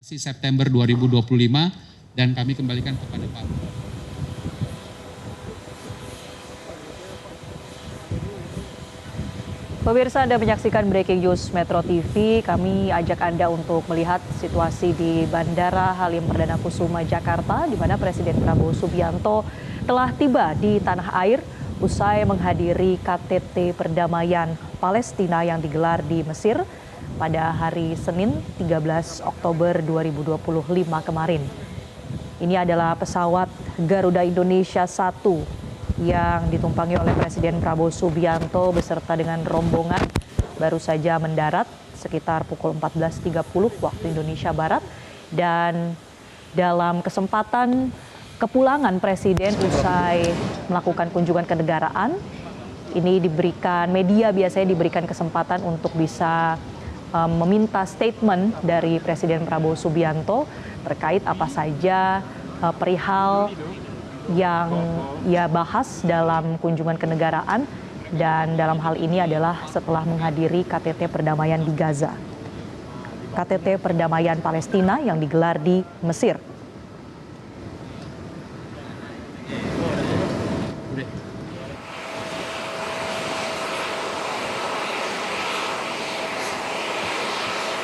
September 2025 dan kami kembalikan kepada Pak. Pemirsa, Anda menyaksikan Breaking News Metro TV. Kami ajak Anda untuk melihat situasi di Bandara Halim Perdana Kusuma, Jakarta, di mana Presiden Prabowo Subianto telah tiba di tanah air usai menghadiri KTT Perdamaian Palestina yang digelar di Mesir pada hari Senin 13 Oktober 2025 kemarin. Ini adalah pesawat Garuda Indonesia 1 yang ditumpangi oleh Presiden Prabowo Subianto beserta dengan rombongan baru saja mendarat sekitar pukul 14.30 waktu Indonesia Barat. Dan dalam kesempatan kepulangan Presiden usai melakukan kunjungan kenegaraan, ini media biasanya diberikan kesempatan untuk bisa meminta statement dari Presiden Prabowo Subianto terkait apa saja perihal yang ia bahas dalam kunjungan kenegaraan, dan dalam hal ini adalah setelah menghadiri KTT Perdamaian di Gaza, KTT Perdamaian Palestina yang digelar di Mesir.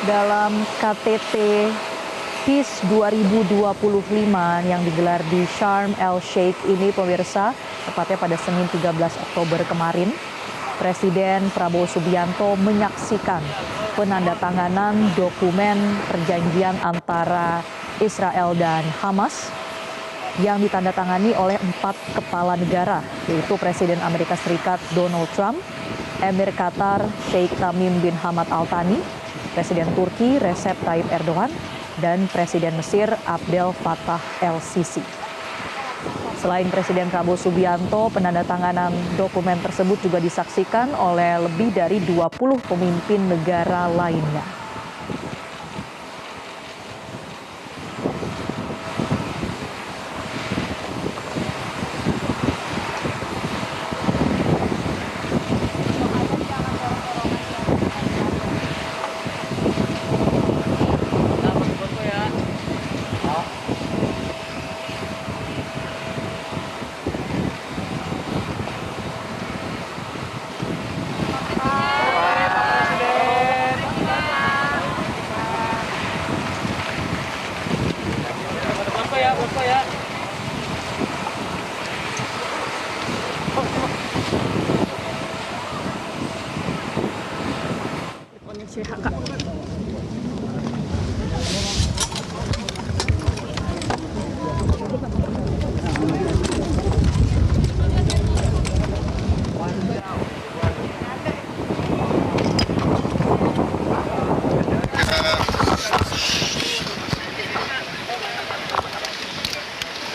Dalam KTT Peace 2025 yang digelar di Sharm el-Sheikh ini, pemirsa, tepatnya pada Senin 13 Oktober kemarin, Presiden Prabowo Subianto menyaksikan penandatanganan dokumen perjanjian antara Israel dan Hamas yang ditandatangani oleh 4 kepala negara, yaitu Presiden Amerika Serikat Donald Trump, Emir Qatar Sheikh Tamim bin Hamad Al Thani, Presiden Turki Recep Tayyip Erdogan, dan Presiden Mesir Abdel Fattah el-Sisi. Selain Presiden Prabowo Subianto, penandatanganan dokumen tersebut juga disaksikan oleh lebih dari 20 pemimpin negara lainnya.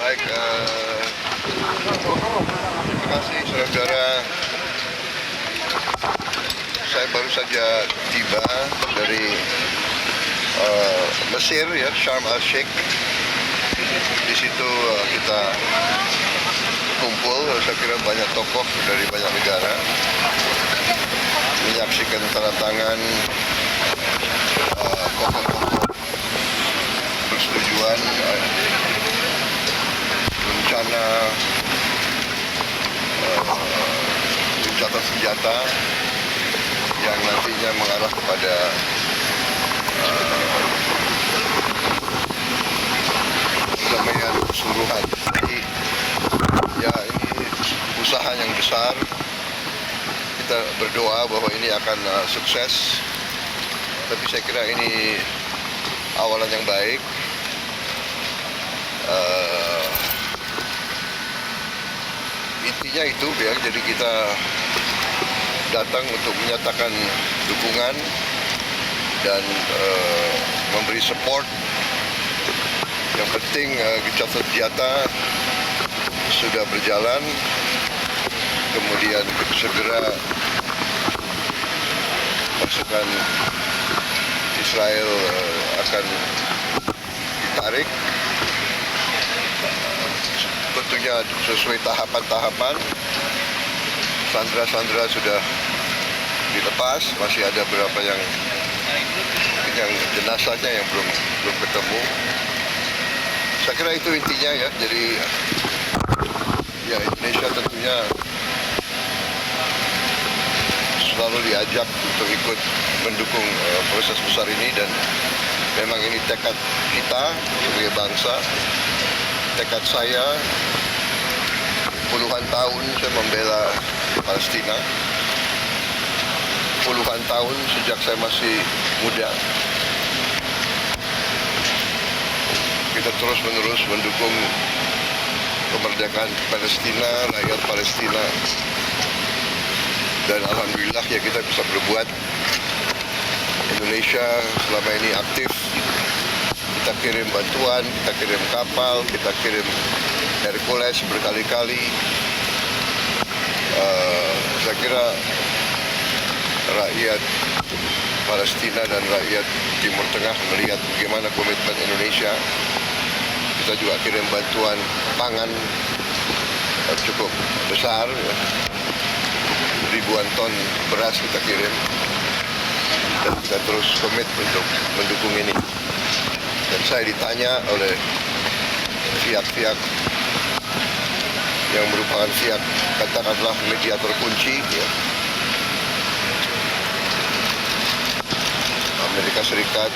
Baik, terima kasih saudara-saudara. Saya baru saja tiba dari Mesir, ya, Sharm el-Sheikh. Di situ kita kumpul, saya kira banyak tokoh dari banyak negara menyaksikan tanda tangan pokok-pokok persetujuan rencana gencatan senjata yang nantinya mengarah kepada perdamaian keseluruhan. Jadi ya, ini usaha yang besar. Kita berdoa bahwa ini akan sukses. Tapi saya kira ini awalan yang baik. Intinya itu, ya, jadi kita datang untuk menyatakan dukungan dan memberi support. Yang penting gencatan senjata sudah berjalan, kemudian segera pasukan Israel akan ditarik, tentunya sesuai tahapan-tahapan. Sandera-sandera sudah dilepas, masih ada beberapa yang mungkin yang jenazahnya yang belum ketemu. Saya kira itu intinya ya. Jadi ya Indonesia tentunya selalu diajak untuk ikut mendukung proses besar ini, dan memang ini tekad kita sebagai bangsa, tekad saya. Puluhan tahun saya membela Palestina, puluhan tahun sejak saya masih muda. Kita terus-menerus mendukung kemerdekaan Palestina, rakyat Palestina. Dan alhamdulillah ya kita bisa berbuat. Indonesia selama ini aktif. Kita kirim bantuan, kita kirim kapal, kita kirim Hercules berkali-kali. Saya kira rakyat Palestina dan rakyat Timur Tengah melihat bagaimana komitmen Indonesia. Kita juga kirim bantuan pangan cukup besar, ya. Ribuan ton beras kita kirim, dan kita terus komit untuk mendukung ini. Dan saya ditanya oleh pihak-pihak yang merupakan pihak katakanlah mediator kunci, ya. Amerika Serikat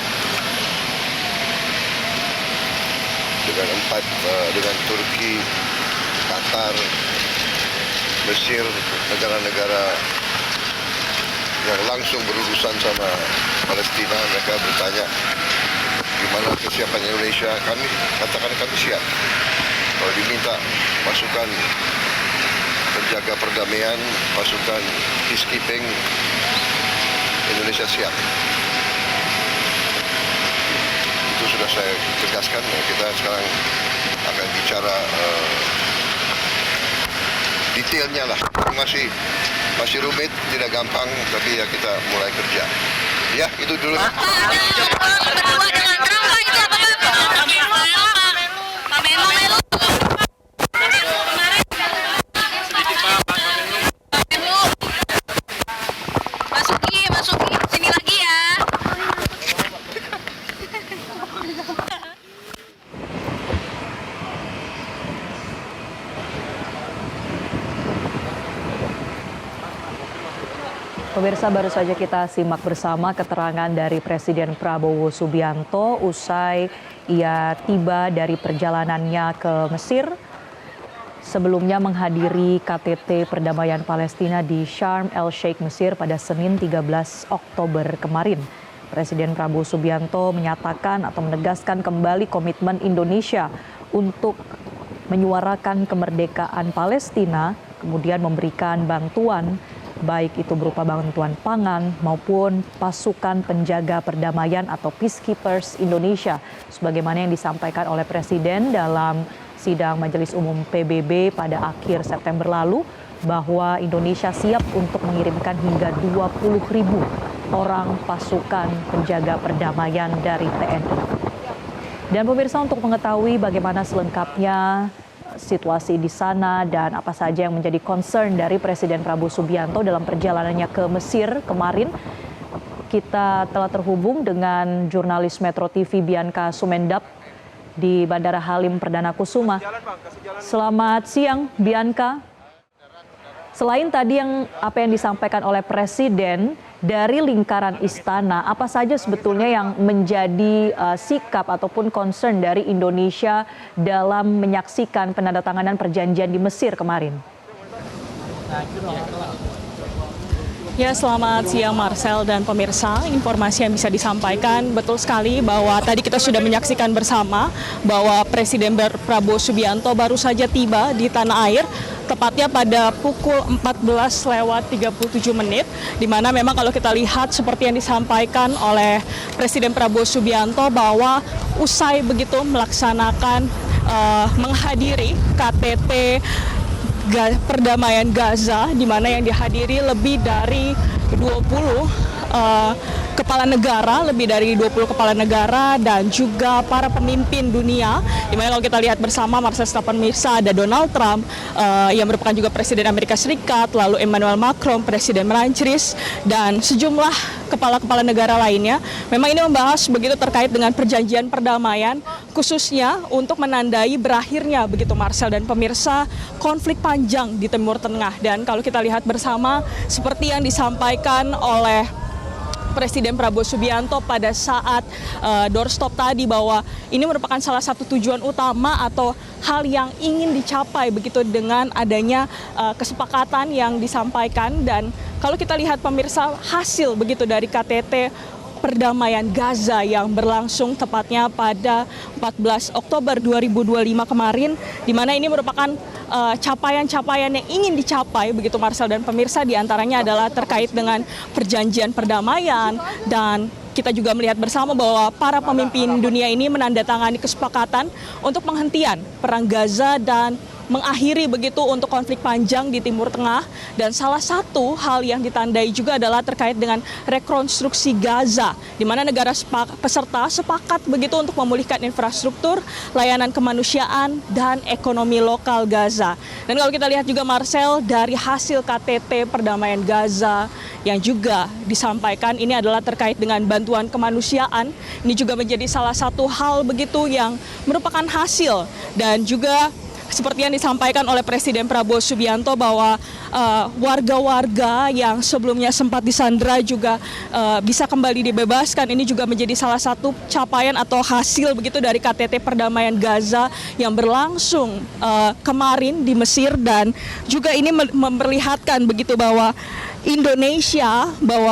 dengan Turki, Qatar, Mesir, negara-negara yang langsung berurusan sama Palestina. Mereka bertanya gimana kesiapan Indonesia. Kami katakan kami siap. Kalau diminta pasukan penjaga perdamaian, pasukan peacekeeping, Indonesia siap. Itu sudah saya tegaskan. Kita sekarang akan bicara detailnya lah. Masih rumit, tidak gampang, tapi ya kita mulai kerja. Ya, itu dulu. Masuki, sini lagi ya. Pemirsa, baru saja kita simak bersama keterangan dari Presiden Prabowo Subianto usai ia tiba dari perjalanannya ke Mesir. Sebelumnya menghadiri KTT Perdamaian Palestina di Sharm el-Sheikh, Mesir pada Senin 13 Oktober kemarin. Presiden Prabowo Subianto menyatakan atau menegaskan kembali komitmen Indonesia untuk menyuarakan kemerdekaan Palestina, kemudian memberikan bantuan baik itu berupa bantuan pangan maupun pasukan penjaga perdamaian atau Peacekeepers Indonesia, sebagaimana yang disampaikan oleh Presiden dalam sidang Majelis Umum PBB pada akhir September lalu, bahwa Indonesia siap untuk mengirimkan hingga 20.000 orang pasukan penjaga perdamaian dari TNI. Dan pemirsa, untuk mengetahui bagaimana selengkapnya situasi di sana dan apa saja yang menjadi concern dari Presiden Prabowo Subianto dalam perjalanannya ke Mesir kemarin, kita telah terhubung dengan jurnalis Metro TV Bianca Sumendap di Bandara Halim Perdana Kusuma. Selamat siang, Bianca. Selain tadi apa yang disampaikan oleh Presiden dari lingkaran istana, apa saja sebetulnya yang menjadi sikap ataupun concern dari Indonesia dalam menyaksikan penandatanganan perjanjian di Mesir kemarin? Ya, selamat siang Marcel dan pemirsa. Informasi yang bisa disampaikan betul sekali bahwa tadi kita sudah menyaksikan bersama bahwa Presiden Prabowo Subianto baru saja tiba di tanah air, tepatnya pada pukul 14:37, di mana memang kalau kita lihat seperti yang disampaikan oleh Presiden Prabowo Subianto bahwa usai begitu melaksanakan menghadiri KTT Perdamaian Gaza, di mana yang dihadiri lebih dari 20 kepala negara, lebih dari 20 kepala negara dan juga para pemimpin dunia. Dimana kalau kita lihat bersama Marcel serta pemirsa, ada Donald Trump yang merupakan juga Presiden Amerika Serikat, lalu Emmanuel Macron, Presiden Prancis, dan sejumlah kepala-kepala negara lainnya. Memang ini membahas begitu terkait dengan perjanjian perdamaian, khususnya untuk menandai berakhirnya begitu Marcel dan pemirsa konflik panjang di Timur Tengah. Dan kalau kita lihat bersama seperti yang disampaikan oleh Presiden Prabowo Subianto pada saat doorstop tadi, bahwa ini merupakan salah satu tujuan utama atau hal yang ingin dicapai begitu dengan adanya kesepakatan yang disampaikan. Dan kalau kita lihat pemirsa, hasil begitu dari KTT perdamaian Gaza yang berlangsung tepatnya pada 14 Oktober 2025 kemarin, di mana ini merupakan capaian-capaian yang ingin dicapai begitu Marcel dan pemirsa, diantaranya adalah terkait dengan perjanjian perdamaian. Dan kita juga melihat bersama bahwa para pemimpin dunia ini menandatangani kesepakatan untuk penghentian perang Gaza dan mengakhiri begitu untuk konflik panjang di Timur Tengah. Dan salah satu hal yang ditandai juga adalah terkait dengan rekonstruksi Gaza, di mana negara peserta sepakat begitu untuk memulihkan infrastruktur, layanan kemanusiaan, dan ekonomi lokal Gaza. Dan kalau kita lihat juga Marcel, dari hasil KTT perdamaian Gaza yang juga disampaikan, ini adalah terkait dengan bantuan kemanusiaan. Ini juga menjadi salah satu hal begitu yang merupakan hasil. Dan juga seperti yang disampaikan oleh Presiden Prabowo Subianto bahwa warga-warga yang sebelumnya sempat disandra juga bisa kembali dibebaskan. Ini juga menjadi salah satu capaian atau hasil begitu dari KTT perdamaian Gaza yang berlangsung kemarin di Mesir. Dan juga ini memperlihatkan begitu bahwa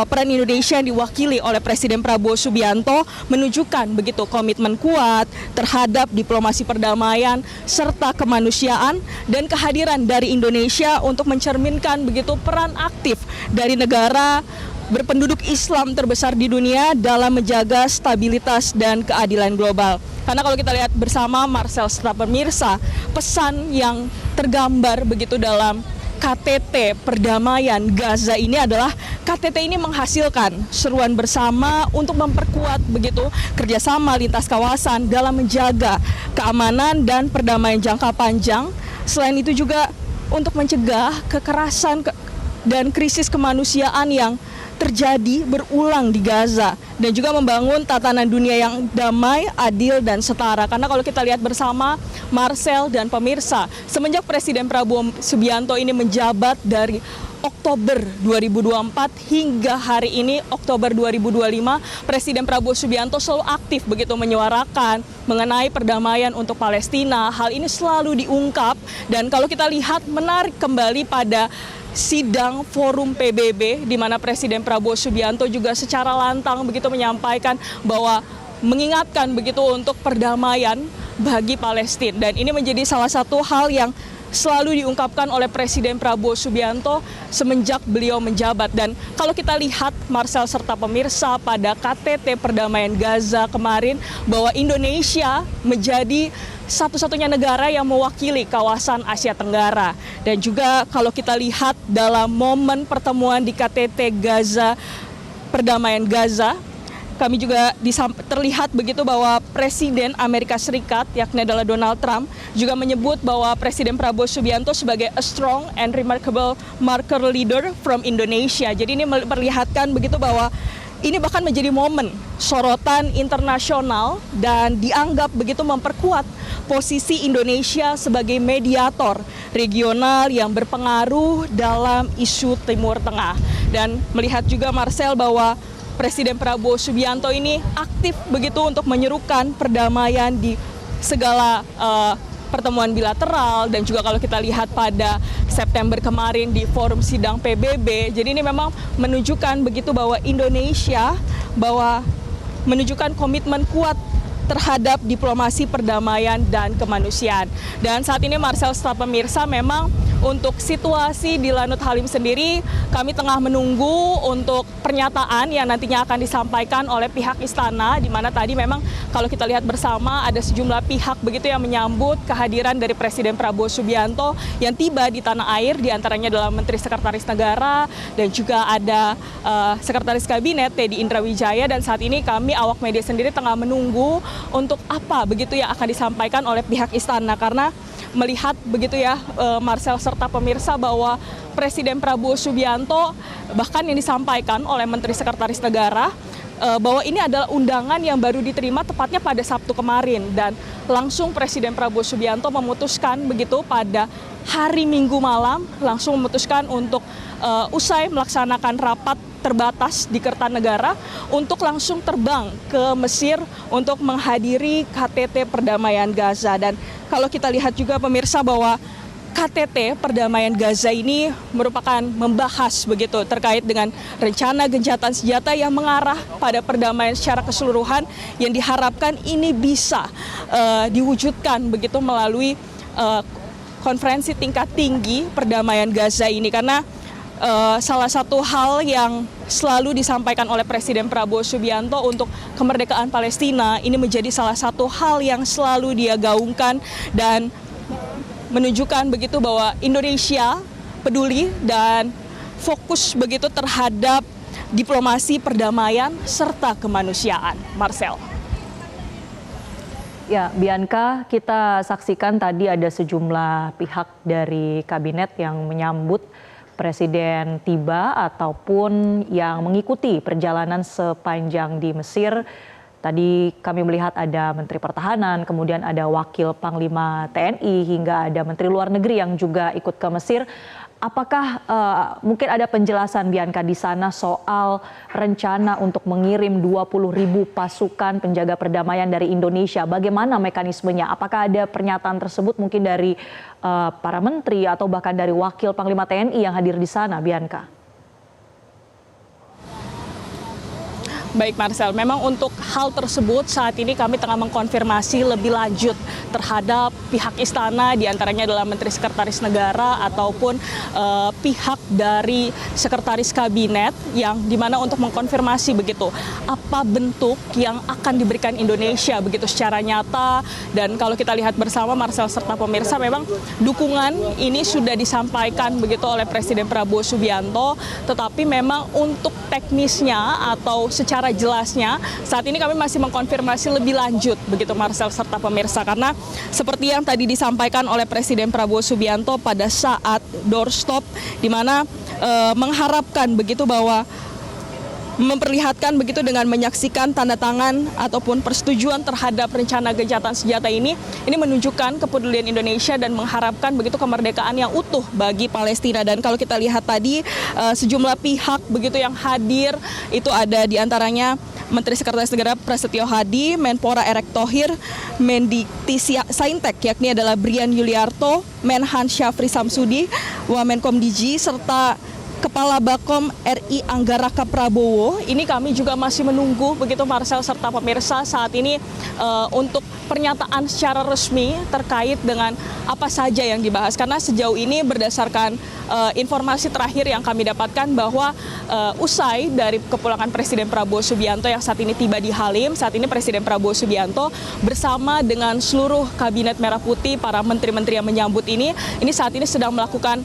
peran Indonesia yang diwakili oleh Presiden Prabowo Subianto menunjukkan begitu komitmen kuat terhadap diplomasi perdamaian serta kemanusiaan, dan kehadiran dari Indonesia untuk mencerminkan begitu peran aktif dari negara berpenduduk Islam terbesar di dunia dalam menjaga stabilitas dan keadilan global. Karena kalau kita lihat bersama Marcel serta pemirsa, pesan yang tergambar begitu dalam KTT perdamaian Gaza ini adalah KTT ini menghasilkan seruan bersama untuk memperkuat begitu kerjasama lintas kawasan dalam menjaga keamanan dan perdamaian jangka panjang. Selain itu juga untuk mencegah kekerasan dan krisis kemanusiaan yang terjadi berulang di Gaza, dan juga membangun tatanan dunia yang damai, adil, dan setara. Karena kalau kita lihat bersama Marcel dan pemirsa, semenjak Presiden Prabowo Subianto ini menjabat dari Oktober 2024 hingga hari ini Oktober 2025, Presiden Prabowo Subianto selalu aktif begitu menyuarakan mengenai perdamaian untuk Palestina. Hal ini selalu diungkap, dan kalau kita lihat menarik kembali pada sidang forum PBB, di mana Presiden Prabowo Subianto juga secara lantang begitu menyampaikan bahwa mengingatkan begitu untuk perdamaian bagi Palestina. Dan ini menjadi salah satu hal yang selalu diungkapkan oleh Presiden Prabowo Subianto semenjak beliau menjabat. Dan kalau kita lihat Marcel serta pemirsa pada KTT perdamaian Gaza kemarin, bahwa Indonesia menjadi satu-satunya negara yang mewakili kawasan Asia Tenggara. Dan juga kalau kita lihat dalam momen pertemuan di KTT Gaza, perdamaian Gaza, kami juga terlihat begitu bahwa Presiden Amerika Serikat, yakni adalah Donald Trump, juga menyebut bahwa Presiden Prabowo Subianto sebagai a strong and remarkable marker leader from Indonesia. Jadi ini memperlihatkan begitu bahwa ini bahkan menjadi momen sorotan internasional dan dianggap begitu memperkuat posisi Indonesia sebagai mediator regional yang berpengaruh dalam isu Timur Tengah. Dan melihat juga Marcel bahwa Presiden Prabowo Subianto ini aktif begitu untuk menyerukan perdamaian di segala pertemuan bilateral. Dan juga kalau kita lihat pada September kemarin di forum sidang PBB, jadi ini memang menunjukkan begitu bahwa Indonesia menunjukkan komitmen kuat terhadap diplomasi perdamaian dan kemanusiaan. Dan saat ini Marcel serta pemirsa, memang untuk situasi di Lanut Halim sendiri, kami tengah menunggu untuk pernyataan yang nantinya akan disampaikan oleh pihak istana, di mana tadi memang kalau kita lihat bersama ada sejumlah pihak begitu yang menyambut kehadiran dari Presiden Prabowo Subianto yang tiba di tanah air, diantaranya adalah Menteri Sekretaris Negara dan juga ada Sekretaris Kabinet Teddy Indrawijaya, dan saat ini kami awak media sendiri tengah menunggu untuk apa begitu yang akan disampaikan oleh pihak istana, karena melihat begitu ya Marcel serta pemirsa bahwa Presiden Prabowo Subianto bahkan yang disampaikan oleh Menteri Sekretaris Negara bahwa ini adalah undangan yang baru diterima tepatnya pada Sabtu kemarin, dan langsung Presiden Prabowo Subianto memutuskan begitu pada hari Minggu malam langsung memutuskan untuk usai melaksanakan rapat terbatas di Kertanegara untuk langsung terbang ke Mesir untuk menghadiri KTT Perdamaian Gaza. Dan kalau kita lihat juga pemirsa bahwa KTT Perdamaian Gaza ini merupakan membahas begitu terkait dengan rencana gencatan senjata yang mengarah pada perdamaian secara keseluruhan yang diharapkan ini bisa diwujudkan begitu melalui konferensi tingkat tinggi perdamaian Gaza ini, karena salah satu hal yang selalu disampaikan oleh Presiden Prabowo Subianto untuk kemerdekaan Palestina ini menjadi salah satu hal yang selalu dia gaungkan dan menunjukkan begitu bahwa Indonesia peduli dan fokus begitu terhadap diplomasi perdamaian serta kemanusiaan. Marcel. Ya, Bianca, kita saksikan tadi ada sejumlah pihak dari kabinet yang menyambut Presiden tiba ataupun yang mengikuti perjalanan sepanjang di Mesir. Tadi kami melihat ada Menteri Pertahanan, kemudian ada Wakil Panglima TNI, hingga ada Menteri Luar Negeri yang juga ikut ke Mesir. Apakah mungkin ada penjelasan Bianca di sana soal rencana untuk mengirim 20.000 pasukan penjaga perdamaian dari Indonesia? Bagaimana mekanismenya? Apakah ada pernyataan tersebut mungkin dari para menteri atau bahkan dari Wakil Panglima TNI yang hadir di sana, Bianca? Baik Marcel, memang untuk hal tersebut saat ini kami tengah mengkonfirmasi lebih lanjut terhadap pihak istana, diantaranya adalah Menteri Sekretaris Negara ataupun pihak dari Sekretaris Kabinet, yang dimana untuk mengkonfirmasi begitu apa bentuk yang akan diberikan Indonesia begitu secara nyata. Dan kalau kita lihat bersama Marcel serta pemirsa, memang dukungan ini sudah disampaikan begitu oleh Presiden Prabowo Subianto, tetapi memang untuk teknisnya atau secara jelasnya saat ini kami masih mengkonfirmasi lebih lanjut begitu Marcel serta pemirsa, karena seperti yang tadi disampaikan oleh Presiden Prabowo Subianto pada saat doorstop, di mana mengharapkan begitu bahwa memperlihatkan begitu dengan menyaksikan tanda tangan ataupun persetujuan terhadap rencana gencatan senjata ini menunjukkan kepedulian Indonesia dan mengharapkan begitu kemerdekaan yang utuh bagi Palestina. Dan kalau kita lihat tadi sejumlah pihak begitu yang hadir itu ada diantaranya Menteri Sekretaris Negara Prasetyo Hadi, Menpora Erick Thohir, Mendikti Saintek yakni adalah Brian Yuliarto, Menhan Syafri Samsudi, Wamenkom Digi, serta Kepala Bakom RI Anggaraka Prabowo. Ini kami juga masih menunggu begitu Marcel serta pemirsa saat ini untuk pernyataan secara resmi terkait dengan apa saja yang dibahas, karena sejauh ini berdasarkan informasi terakhir yang kami dapatkan bahwa usai dari kepulangan Presiden Prabowo Subianto yang saat ini tiba di Halim, saat ini Presiden Prabowo Subianto bersama dengan seluruh Kabinet Merah Putih, para menteri-menteri yang menyambut ini saat ini sedang melakukan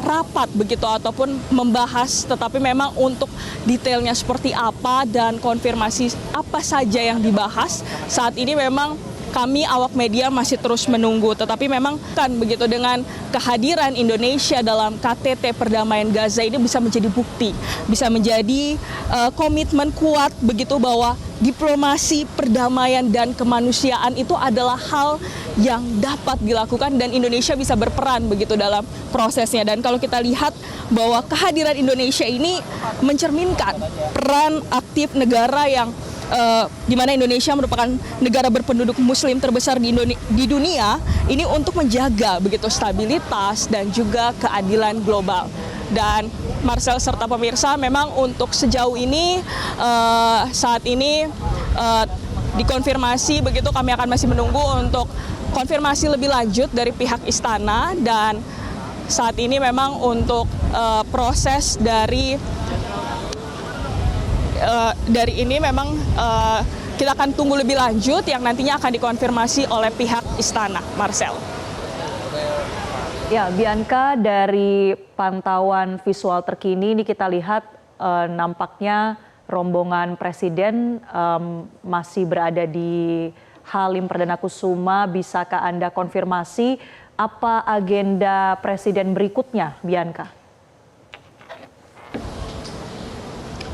rapat begitu ataupun membahas, tetapi memang untuk detailnya seperti apa dan konfirmasi apa saja yang dibahas saat ini memang kami awak media masih terus menunggu. Tetapi memang kan begitu dengan kehadiran Indonesia dalam KTT Perdamaian Gaza ini bisa menjadi bukti, bisa menjadi komitmen kuat begitu bahwa diplomasi perdamaian dan kemanusiaan itu adalah hal yang dapat dilakukan dan Indonesia bisa berperan begitu dalam prosesnya. Dan kalau kita lihat bahwa kehadiran Indonesia ini mencerminkan peran aktif negara yang di mana Indonesia merupakan negara berpenduduk Muslim terbesar di dunia ini untuk menjaga begitu stabilitas dan juga keadilan global. Dan Marcel serta pemirsa, memang untuk sejauh ini saat ini dikonfirmasi begitu, kami akan masih menunggu untuk konfirmasi lebih lanjut dari pihak istana. Dan saat ini memang untuk proses dari ini memang kita akan tunggu lebih lanjut yang nantinya akan dikonfirmasi oleh pihak istana, Marcel. Ya, Bianca, dari pantauan visual terkini ini kita lihat nampaknya rombongan presiden masih berada di Halim Perdana Kusuma. Bisakah Anda konfirmasi apa agenda presiden berikutnya, Bianca?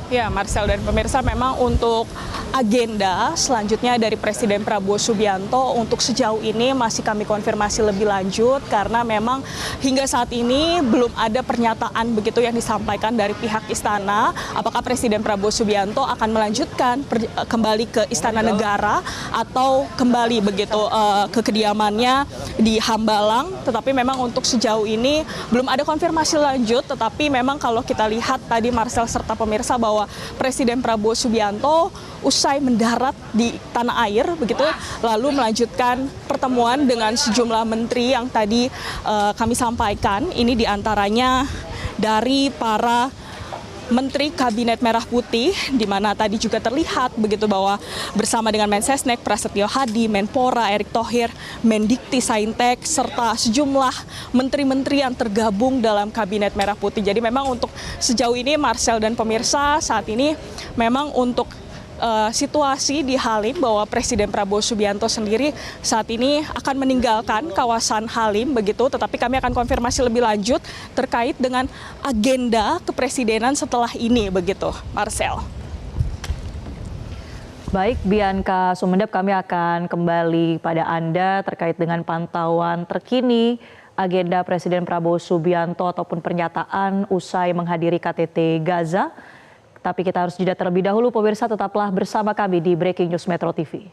Ya, Marcel dan pemirsa, memang untuk agenda selanjutnya dari Presiden Prabowo Subianto untuk sejauh ini masih kami konfirmasi lebih lanjut karena memang hingga saat ini belum ada pernyataan begitu yang disampaikan dari pihak istana apakah Presiden Prabowo Subianto akan melanjutkan kembali ke Istana Negara atau kembali begitu ke kediamannya di Hambalang. Tetapi memang untuk sejauh ini belum ada konfirmasi lanjut, tetapi memang kalau kita lihat tadi Marcel serta pemirsa bahwa Presiden Prabowo Subianto usai mendarat di tanah air begitu lalu melanjutkan pertemuan dengan sejumlah menteri yang tadi kami sampaikan. Ini diantaranya dari para Menteri Kabinet Merah Putih, di mana tadi juga terlihat begitu bahwa bersama dengan Mensesnek Prasetyo Hadi, Menpora Erick Thohir, Mendikti Saintek, serta sejumlah menteri-menteri yang tergabung dalam Kabinet Merah Putih. Jadi memang untuk sejauh ini Marcel dan pemirsa saat ini memang untuk situasi di Halim bahwa Presiden Prabowo Subianto sendiri saat ini akan meninggalkan kawasan Halim begitu, tetapi kami akan konfirmasi lebih lanjut terkait dengan agenda kepresidenan setelah ini begitu, Marcel. Baik, Bianca Sumendap, kami akan kembali pada Anda terkait dengan pantauan terkini agenda Presiden Prabowo Subianto ataupun pernyataan usai menghadiri KTT Gaza. Tapi kita harus jeda terlebih dahulu, pemirsa, tetaplah bersama kami di Breaking News Metro TV.